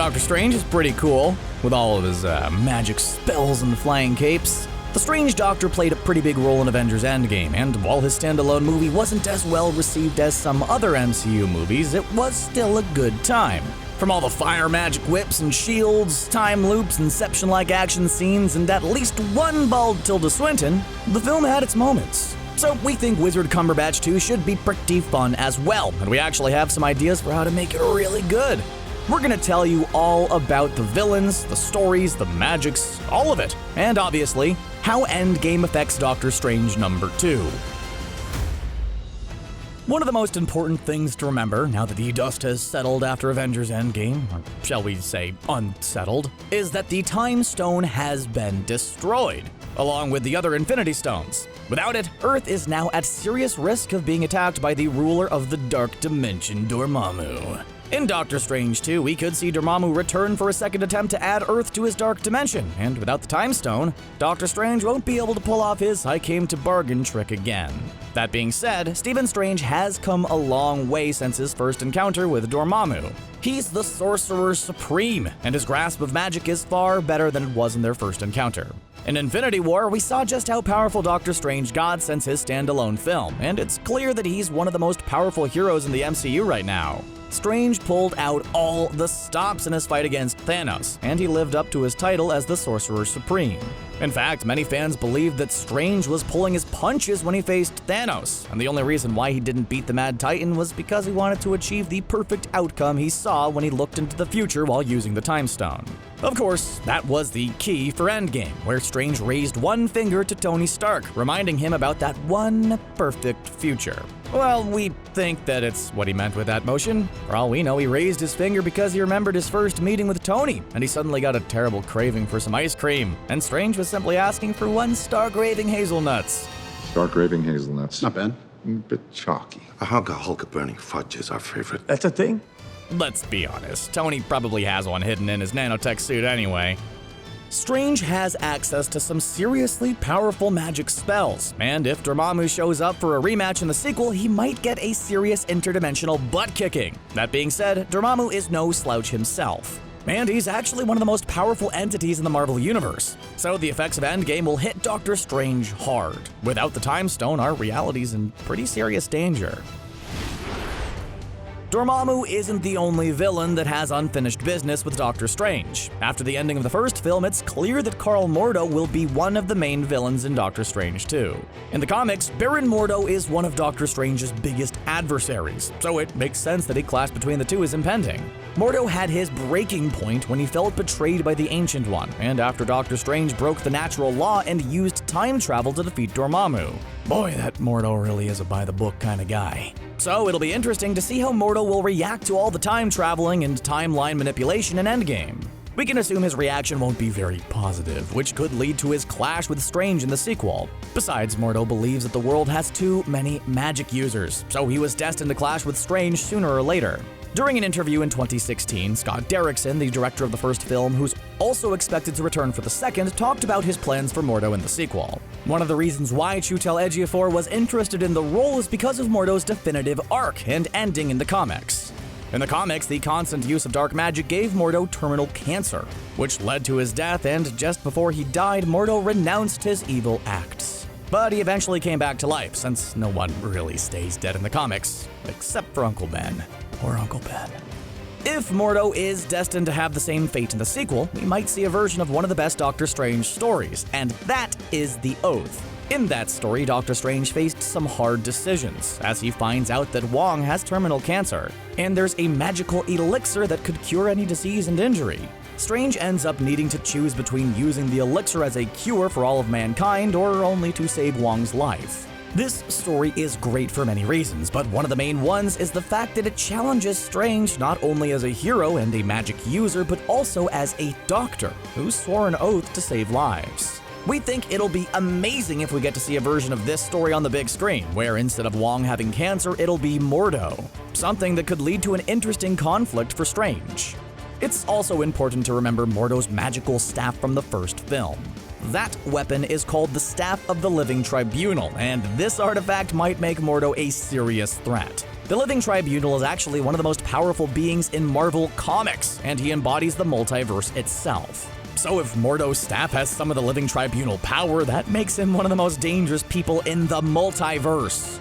Doctor Strange is pretty cool, with all of his magic spells and flying capes. The Strange Doctor played a pretty big role in Avengers Endgame, and while his standalone movie wasn't as well received as some other MCU movies, it was still a good time. From all the fire magic whips and shields, time loops, Inception-like action scenes, and at least one bald Tilda Swinton, the film had its moments. So we think Wizard Cumberbatch 2 should be pretty fun as well, and we actually have some ideas for how to make it really good. We're gonna tell you all about the villains, the stories, the magics, all of it, and obviously, how Endgame affects Doctor Strange number 2. One of the most important things to remember, now that the dust has settled after Avengers Endgame, or shall we say unsettled, is that the Time Stone has been destroyed, along with the other Infinity Stones. Without it, Earth is now at serious risk of being attacked by the ruler of the Dark Dimension, Dormammu. In Doctor Strange 2, we could see Dormammu return for a second attempt to add Earth to his Dark Dimension, and without the Time Stone, Doctor Strange won't be able to pull off his I came to bargain trick again. That being said, Stephen Strange has come a long way since his first encounter with Dormammu. He's the Sorcerer Supreme, and his grasp of magic is far better than it was in their first encounter. In Infinity War, we saw just how powerful Doctor Strange got since his standalone film, and it's clear that he's one of the most powerful heroes in the MCU right now. Strange pulled out all the stops in his fight against Thanos, and he lived up to his title as the Sorcerer Supreme. In fact, many fans believed that Strange was pulling his punches when he faced Thanos, and the only reason why he didn't beat the Mad Titan was because he wanted to achieve the perfect outcome he saw when he looked into the future while using the Time Stone. Of course, that was the key for Endgame, where Strange raised one finger to Tony Stark, reminding him about that one perfect future. Well, we think that it's what he meant with that motion. For all we know, he raised his finger because he remembered his first meeting with Tony, and he suddenly got a terrible craving for some ice cream, and Strange was simply asking for one star-graving hazelnuts. Star-graving hazelnuts. Not bad. A bit chalky. A hunk of Hulk-burning fudge is our favorite. That's a thing? Let's be honest, Tony probably has one hidden in his nanotech suit anyway. Strange has access to some seriously powerful magic spells, and if Dormammu shows up for a rematch in the sequel, he might get a serious interdimensional butt-kicking. That being said, Dormammu is no slouch himself, and he's actually one of the most powerful entities in the Marvel Universe. So the effects of Endgame will hit Doctor Strange hard. Without the Time Stone, our reality's in pretty serious danger. Dormammu isn't the only villain that has unfinished business with Doctor Strange. After the ending of the first film, it's clear that Karl Mordo will be one of the main villains in Doctor Strange 2. In the comics, Baron Mordo is one of Doctor Strange's biggest adversaries, so it makes sense that a clash between the two is impending. Mordo had his breaking point when he felt betrayed by the Ancient One, and after Doctor Strange broke the natural law and used time travel to defeat Dormammu. Boy, that Mordo really is a by-the-book kind of guy. So it'll be interesting to see how Mordo will react to all the time traveling and timeline manipulation in Endgame. We can assume his reaction won't be very positive, which could lead to his clash with Strange in the sequel. Besides, Mordo believes that the world has too many magic users, so he was destined to clash with Strange sooner or later. During an interview in 2016, Scott Derrickson, the director of the first film, who's also expected to return for the second, talked about his plans for Mordo in the sequel. One of the reasons why Chiwetel Ejiofor was interested in the role is because of Mordo's definitive arc and ending in the comics. In the comics, the constant use of dark magic gave Mordo terminal cancer, which led to his death, and just before he died, Mordo renounced his evil acts. But he eventually came back to life, since no one really stays dead in the comics, except for Uncle Ben. Poor Uncle Ben. If Mordo is destined to have the same fate in the sequel, we might see a version of one of the best Doctor Strange stories, and that is The Oath. In that story, Doctor Strange faced some hard decisions, as he finds out that Wong has terminal cancer, and there's a magical elixir that could cure any disease and injury. Strange ends up needing to choose between using the elixir as a cure for all of mankind or only to save Wong's life. This story is great for many reasons, but one of the main ones is the fact that it challenges Strange not only as a hero and a magic user, but also as a doctor who swore an oath to save lives. We think it'll be amazing if we get to see a version of this story on the big screen, where instead of Wong having cancer, it'll be Mordo, something that could lead to an interesting conflict for Strange. It's also important to remember Mordo's magical staff from the first film. That weapon is called the Staff of the Living Tribunal, and this artifact might make Mordo a serious threat. The Living Tribunal is actually one of the most powerful beings in Marvel Comics, and he embodies the multiverse itself. So if Mordo's staff has some of the Living Tribunal power, that makes him one of the most dangerous people in the multiverse.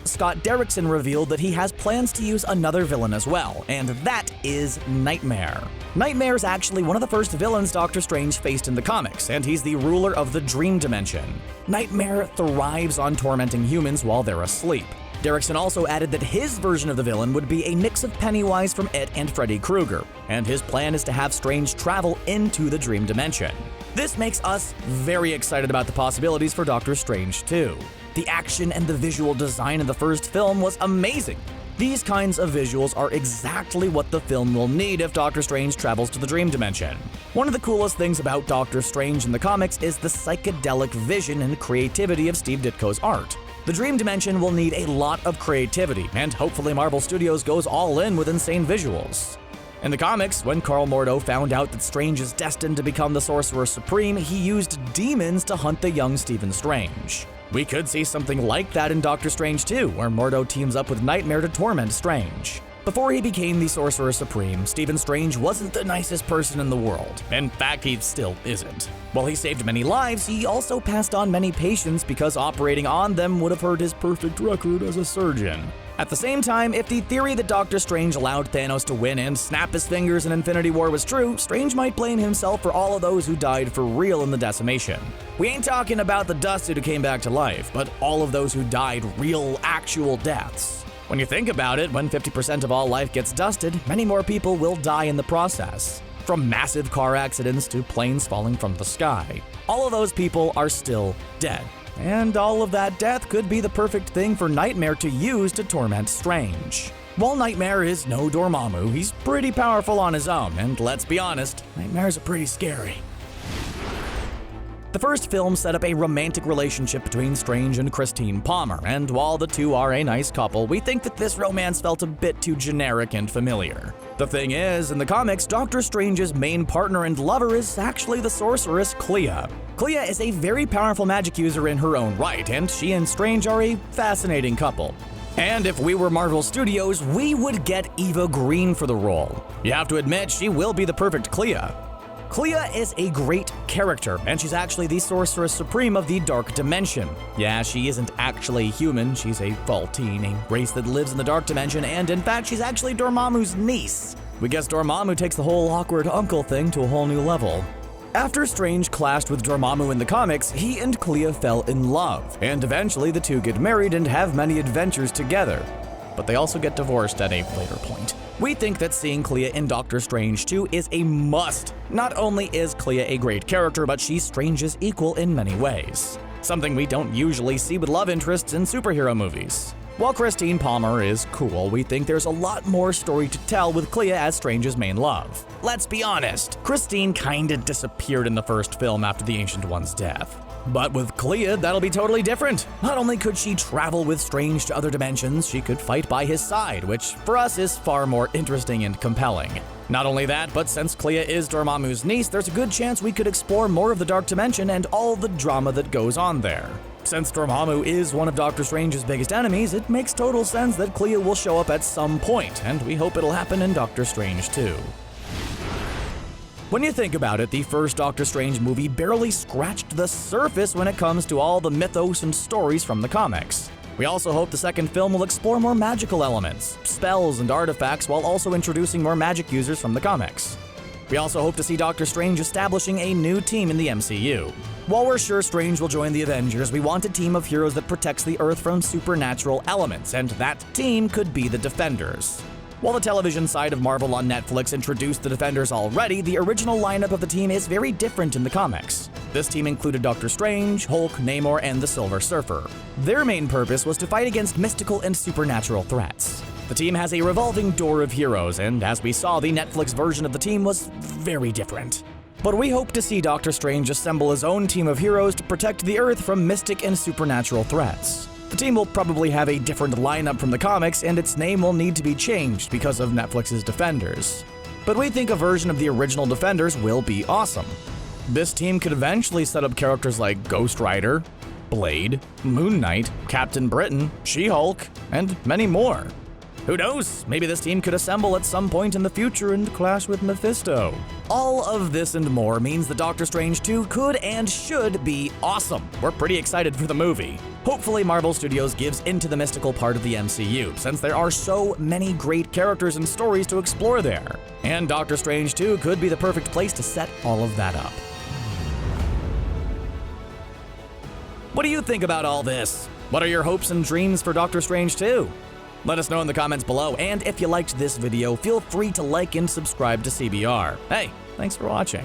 Scott Derrickson revealed that he has plans to use another villain as well, and that is Nightmare. Nightmare is actually one of the first villains Doctor Strange faced in the comics, and he's the ruler of the Dream Dimension. Nightmare thrives on tormenting humans while they're asleep. Derrickson also added that his version of the villain would be a mix of Pennywise from It and Freddy Krueger, and his plan is to have Strange travel into the Dream Dimension. This makes us very excited about the possibilities for Doctor Strange 2. The action and the visual design in the first film was amazing. These kinds of visuals are exactly what the film will need if Doctor Strange travels to the Dream Dimension. One of the coolest things about Doctor Strange in the comics is the psychedelic vision and creativity of Steve Ditko's art. The Dream Dimension will need a lot of creativity, and hopefully Marvel Studios goes all in with insane visuals. In the comics, when Karl Mordo found out that Strange is destined to become the Sorcerer Supreme, he used demons to hunt the young Stephen Strange. We could see something like that in Doctor Strange 2, where Mordo teams up with Nightmare to torment Strange. Before he became the Sorcerer Supreme, Stephen Strange wasn't the nicest person in the world. In fact, he still isn't. While he saved many lives, he also passed on many patients because operating on them would have hurt his perfect record as a surgeon. At the same time, if the theory that Doctor Strange allowed Thanos to win and snap his fingers in Infinity War was true, Strange might blame himself for all of those who died for real in the decimation. We ain't talking about the dusted who came back to life, but all of those who died real, actual deaths. When you think about it, when 50% of all life gets dusted, many more people will die in the process. From massive car accidents to planes falling from the sky. All of those people are still dead. And all of that death could be the perfect thing for Nightmare to use to torment Strange. While Nightmare is no Dormammu, he's pretty powerful on his own, and let's be honest, Nightmares are pretty scary. The first film set up a romantic relationship between Strange and Christine Palmer, and while the two are a nice couple, we think that this romance felt a bit too generic and familiar. The thing is, in the comics, Doctor Strange's main partner and lover is actually the sorceress Clea. Clea is a very powerful magic user in her own right, and she and Strange are a fascinating couple. And if we were Marvel Studios, we would get Eva Green for the role. You have to admit, she will be the perfect Clea. Clea is a great character, and she's actually the Sorceress Supreme of the Dark Dimension. Yeah, she isn't actually human, she's a Vaultine, a race that lives in the Dark Dimension, and in fact, she's actually Dormammu's niece. We guess Dormammu takes the whole awkward uncle thing to a whole new level. After Strange clashed with Dormammu in the comics, he and Clea fell in love, and eventually the two get married and have many adventures together. But they also get divorced at a later point. We think that seeing Clea in Doctor Strange 2 is a must. Not only is Clea a great character, but she's Strange's equal in many ways. Something we don't usually see with love interests in superhero movies. While Christine Palmer is cool, we think there's a lot more story to tell with Clea as Strange's main love. Let's be honest, Christine kinda disappeared in the first film after the Ancient One's death. But with Clea, that'll be totally different. Not only could she travel with Strange to other dimensions, she could fight by his side, which for us is far more interesting and compelling. Not only that, but since Clea is Dormammu's niece, there's a good chance we could explore more of the Dark Dimension and all the drama that goes on there. Since Dormammu is one of Doctor Strange's biggest enemies, it makes total sense that Clea will show up at some point, and we hope it'll happen in Doctor Strange 2. When you think about it, the first Doctor Strange movie barely scratched the surface when it comes to all the mythos and stories from the comics. We also hope the second film will explore more magical elements, spells, and artifacts while also introducing more magic users from the comics. We also hope to see Doctor Strange establishing a new team in the MCU. While we're sure Strange will join the Avengers, we want a team of heroes that protects the Earth from supernatural elements, and that team could be the Defenders. While the television side of Marvel on Netflix introduced the Defenders already, the original lineup of the team is very different in the comics. This team included Doctor Strange, Hulk, Namor, and the Silver Surfer. Their main purpose was to fight against mystical and supernatural threats. The team has a revolving door of heroes, and as we saw, the Netflix version of the team was very different. But we hope to see Doctor Strange assemble his own team of heroes to protect the Earth from mystic and supernatural threats. The team will probably have a different lineup from the comics, and its name will need to be changed because of Netflix's Defenders. But we think a version of the original Defenders will be awesome. This team could eventually set up characters like Ghost Rider, Blade, Moon Knight, Captain Britain, She-Hulk, and many more. Who knows, maybe this team could assemble at some point in the future and clash with Mephisto. All of this and more means that Doctor Strange 2 could and should be awesome. We're pretty excited for the movie. Hopefully Marvel Studios gives into the mystical part of the MCU, since there are so many great characters and stories to explore there. And Doctor Strange 2 could be the perfect place to set all of that up. What do you think about all this? What are your hopes and dreams for Doctor Strange 2? Let us know in the comments below, and if you liked this video, feel free to like and subscribe to CBR. Hey, thanks for watching.